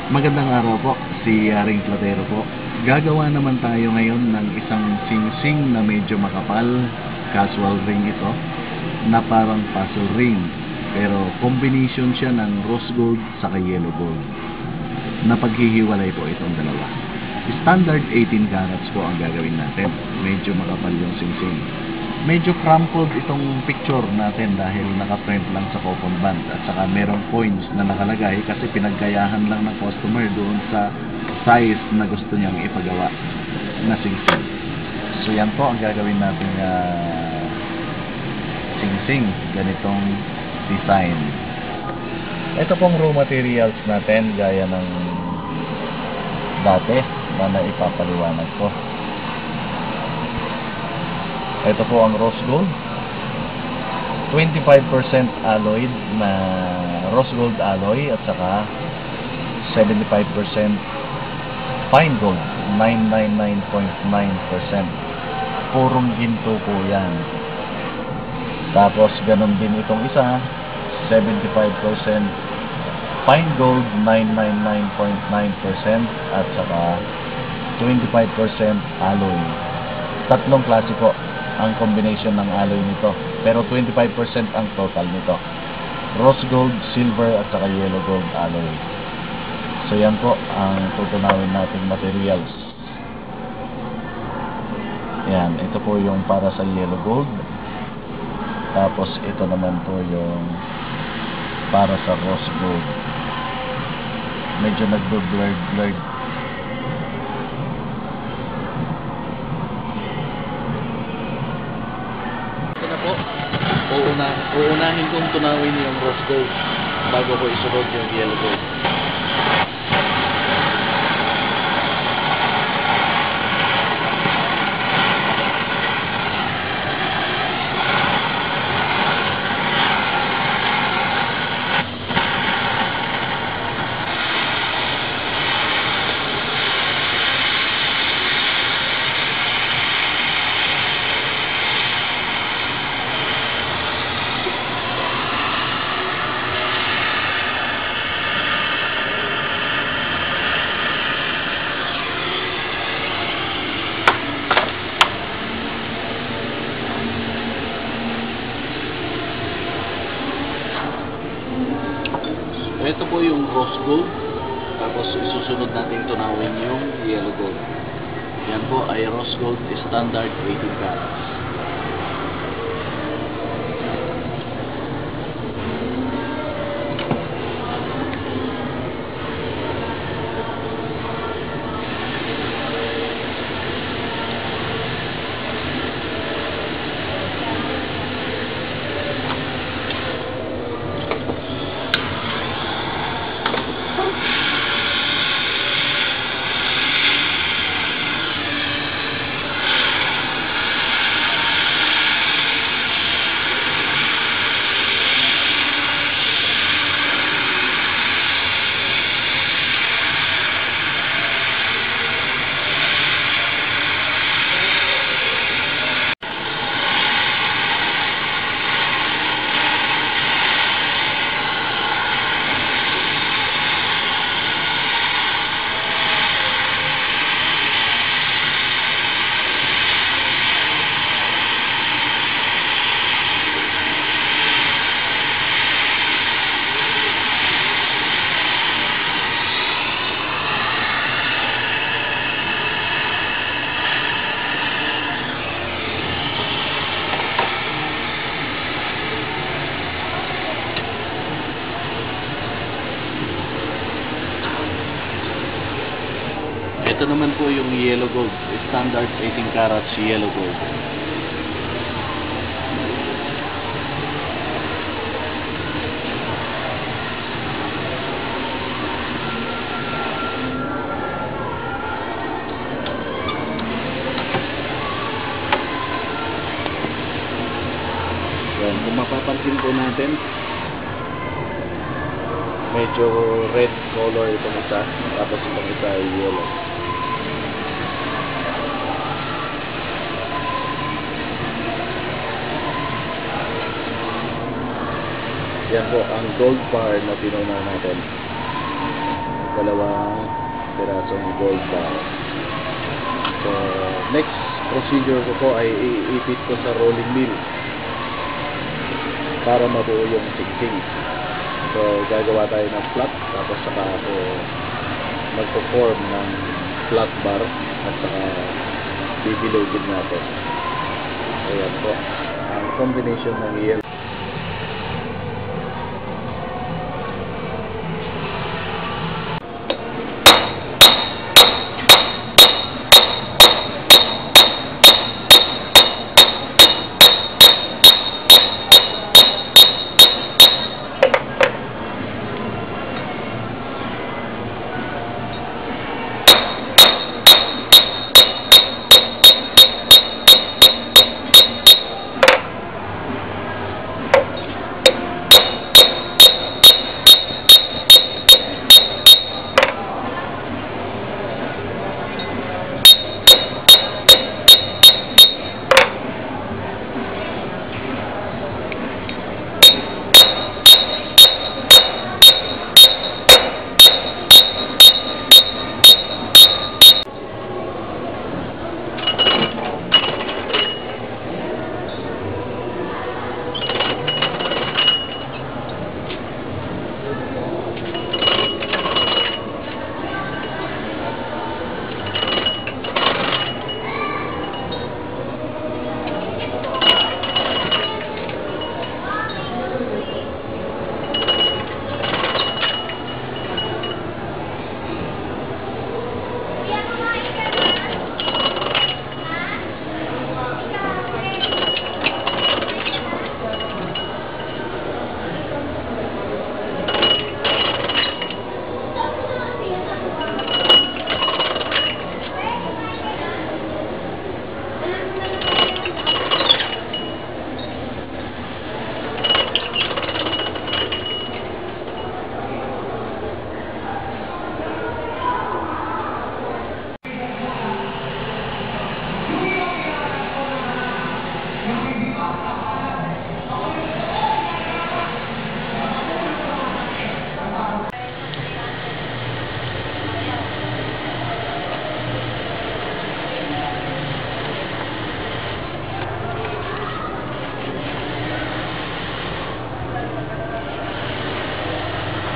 Magandang araw po, si Haring Platero po. Gagawa naman tayo ngayon ng isang singsing na medyo makapal, casual ring ito, na parang puzzle ring. Pero combination siya ng rose gold sa yellow gold. Napaghihiwalay po itong dalawa. Standard 18 carats po ang gagawin natin. Medyo makapal yung singsing. Medyo crumpled itong picture natin dahil naka-print lang sa coupon band at saka merong coins na nakalagay kasi pinagkayahan lang ng customer doon sa size na gusto niyang ipagawa na singsing. So yan po ang gagawin natin singsing, ganitong design. Ito pong raw materials natin gaya ng dati na naipapaliwanag ko. Ito po ang rose gold, 25% alloyed na rose gold alloy at saka 75% fine gold, 999.9%. Purong ginto po yan. Tapos ganun din itong isa, 75% fine gold, 999.9% at saka 25% alloy. Tatlong klase po ang combination ng alloy nito, pero 25% ang total nito. Rose gold, silver at saka yellow gold alloy. So yan po ang tutunawin nating materials. Yan, ito po yung para sa yellow gold. Tapos ito naman po yung para sa rose gold. Medyo nagbo-blurred. Uunahin kong tunawin yung rose gold bago ko isunod yung yellow gold. Ito po yung rose gold, tapos isusunod natin tunawin yung yellow gold. Yan po ay rose gold standard 18 carats. Ito naman po yung yellow gold, standard 18 carats yellow gold. Yan, kung mapapansin po natin, medyo red color itong isa, tapos itong isa ay yellow. Yan po ang gold bar na tinunaw natin. dalawang pirasong gold bar. So, next procedure ko po ay iipit ko sa rolling mill para mabuo yung singsing. So, gagawa tayo ng flat, tapos saka ako magpo-form ng flat bar at saka bibilogin natin. Ayan po ang combination ng yellow.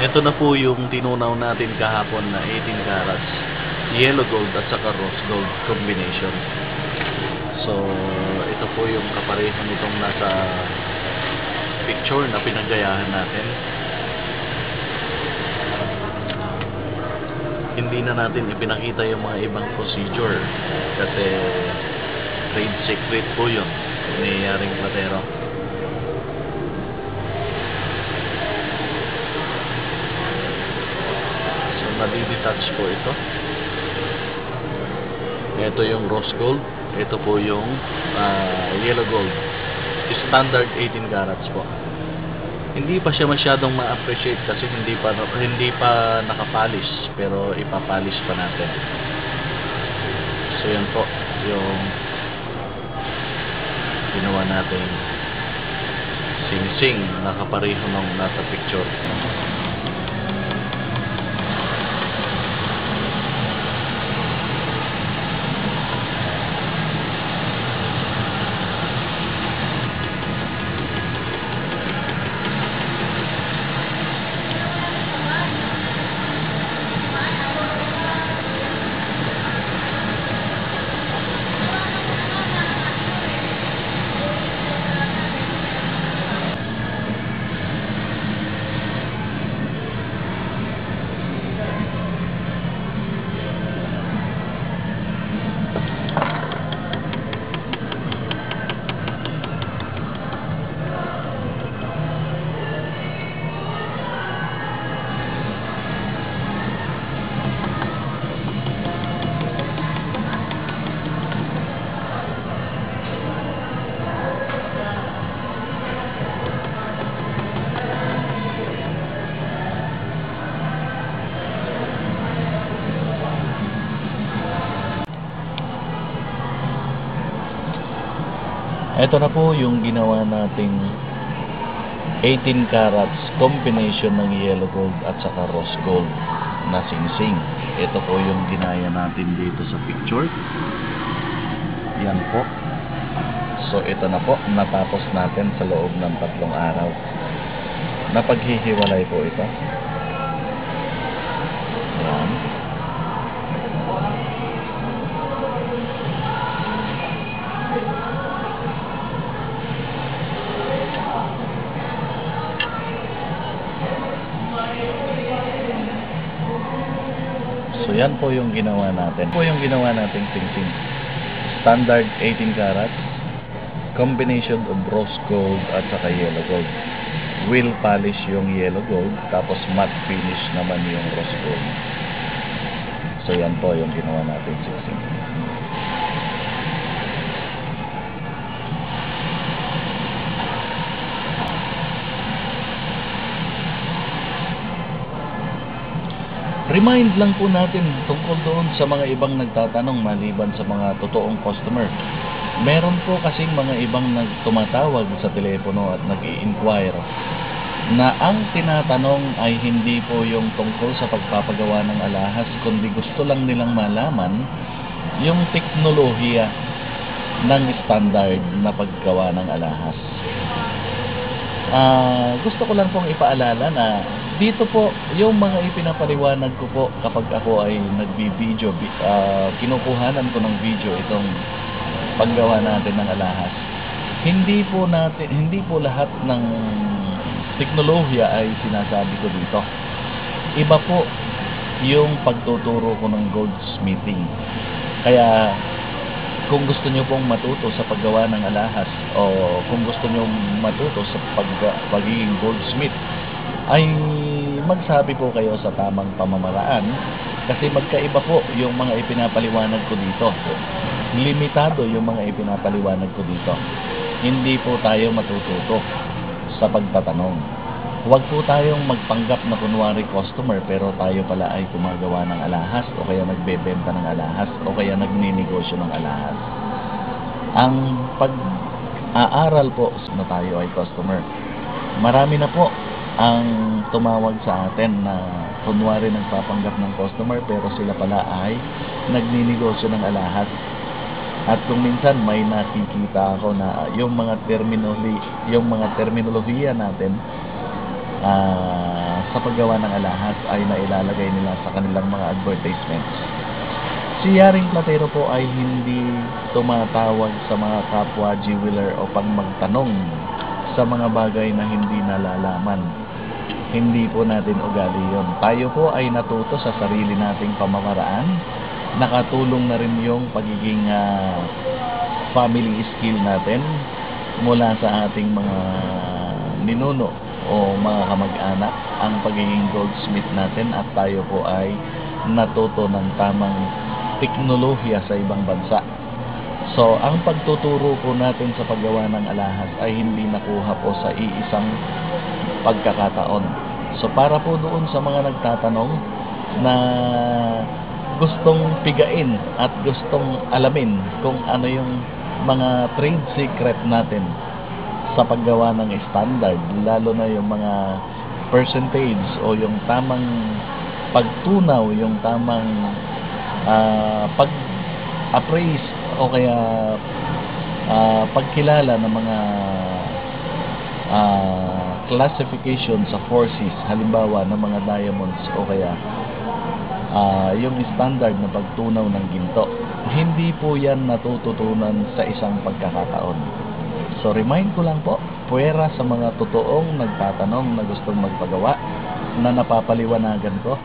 Ito na po yung tinunaw natin kahapon na 18 carats yellow gold at saka rose gold combination. So ito po yung kapareho nitong nasa picture na pinagayahan natin. Hindi na natin ipinakita yung mga ibang procedure kasi trade secret po yun ni Yaring Platero. Nadidetach po ito. Ito yung rose gold. Ito po yung yellow gold. Standard 18 carats po. Hindi pa siya masyadong ma-appreciate kasi hindi pa nakapolish, pero ipapolish pa natin. So yan po yung ginawa natin sing-sing na kapareho ng nasa picture. Ito na po yung ginawa nating 18 carats combination ng yellow gold at saka rose gold. na singsing. Ito po yung ginaya natin dito sa picture. Yan po. So ito na po, natapos natin sa loob ng 3 araw. Napaghihiwalay po ito. Yan. So yan po yung ginawa natin. Po yung ginawa nating singsing. Standard 18 carats, combination of rose gold at saka yellow gold. Wheel polish yung yellow gold, tapos matte finish naman yung rose gold. So yan po yung ginawa nating singsing. Remind lang po natin tungkol doon sa mga ibang nagtatanong maliban sa mga totoong customer. Meron po kasing mga ibang tumatawag sa telepono at nag-i-inquire na ang tinatanong ay hindi po yung tungkol sa pagpapagawa ng alahas, kundi gusto lang nilang malaman yung teknolohiya ng standard na paggawa ng alahas. Gusto ko lang pong ipaalala na dito po, yung mga ipinapaliwanag ko po kapag ako ay nagbi-video, kinukuhanan ko ng video itong paggawa natin ng alahas. Hindi po lahat ng teknolohiya ay sinasabi ko dito. Iba po yung pagtuturo ko ng goldsmithing. Kaya kung gusto nyo pong matuto sa paggawa ng alahas o kung gusto nyo matuto sa pagiging goldsmith, ay magsabi po kayo sa tamang pamamaraan kasi magkaiba po yung mga ipinapaliwanag ko dito. Limitado yung mga ipinapaliwanag ko dito. Hindi po tayo matututo sa pagtatanong. Huwag po tayong magpanggap na kunwari customer pero tayo pala ay gumagawa ng alahas o kaya nagbebenta ng alahas o kaya nagninegosyo ng alahas. Ang pag-aaral po na tayo ay customer. Marami na po ang tumawag sa atin na kunwari nagpapanggap ng customer pero sila pala ay nagninegosyo ng alahas. At kung minsan may nakikita ako na yung mga terminolohiya natin sa paggawa ng alahas ay nailalagay nila sa kanilang mga advertisements. Si Yaring Platero po ay hindi tumatawag sa mga kapwa jeweler o pang magtanong sa mga bagay na hindi nalalaman. Hindi po natin ugali yun. Tayo po ay natuto sa sarili nating pamamaraan. Nakatulong na rin yung pagiging family skill natin mula sa ating mga ninuno o mga kamag-anak ang pagiging goldsmith natin at tayo po ay natuto ng tamang teknolohiya sa ibang bansa. So, ang pagtuturo po natin sa paggawa ng alahas ay hindi nakuha po sa iisang pagkakataon. So, para po doon sa mga nagtatanong na gustong pigain at gustong alamin kung ano yung mga trade secret natin sa paggawa ng standard, lalo na yung mga percentage o yung tamang pagtunaw, yung tamang pag-appraise o kaya pagkilala ng mga classification sa forces, halimbawa ng mga diamonds o kaya yung standard na pagtunaw ng ginto. Hindi po yan natututunan sa isang pagkakataon. So remind ko lang po, puwera sa mga totoong nagtatanong na gustong magpagawa na napapaliwanagan ko.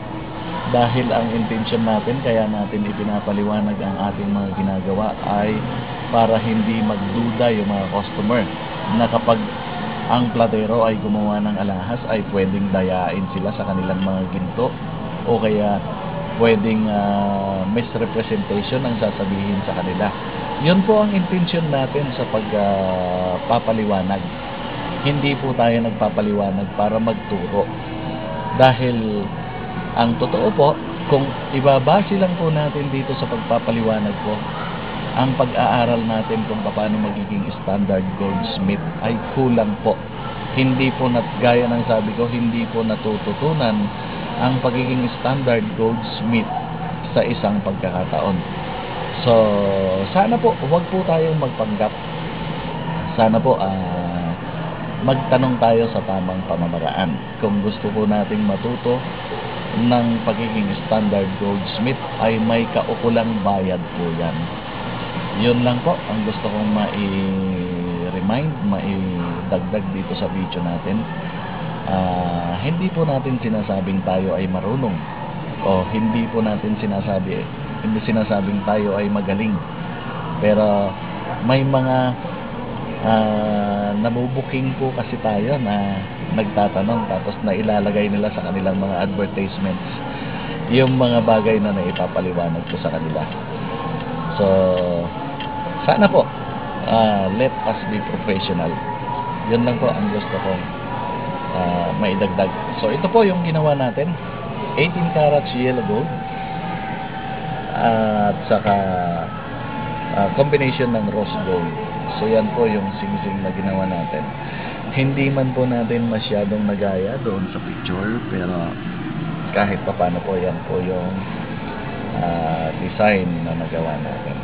Dahil ang intention natin, kaya natin ipinapaliwanag ang ating mga ginagawa ay para hindi magduda yung mga customer na kapag ang platero ay gumawa ng alahas ay pwedeng dayain sila sa kanilang mga ginto o kaya pwedeng misrepresentation ang sasabihin sa kanila. Yun po ang intention natin sa pagpapaliwanag. Hindi po tayo nagpapaliwanag para magturo. Dahil ang totoo po, kung ibabase lang po natin dito sa pagpapaliwanag ko, ang pag-aaral natin kung paano magiging standard goldsmith ay kulang po. Hindi po gaya ng sabi ko, hindi po natututunan ang pagiging standard goldsmith sa isang pagkakataon. So, sana po, huwag po tayong magpanggap. Sana po, magtanong tayo sa tamang pamamaraan. Kung gusto po nating matuto ng pagiging standard goldsmith, ay may kaukulang bayad po yan. Yun lang po ang gusto kong mai-remind, mai-dagdag dito sa video natin. Hindi po natin sinasabing tayo ay marunong, o hindi sinasabing tayo ay magaling, pero may mga nabubuking po kasi tayo na nagtatanong, tapos na ilalagay nila sa kanilang mga advertisements yung mga bagay na naipapaliwanag ko sa kanila. So sana po, let us be professional. Yun lang po ang gusto kong maidagdag. So ito po yung ginawa natin, 18 carats yellow gold at saka combination ng rose gold. So yan po yung sing-sing na ginawa natin. Hindi man po natin masyadong nagaya doon sa picture, pero kahit pa paano po, yan po yung design na nagawa natin.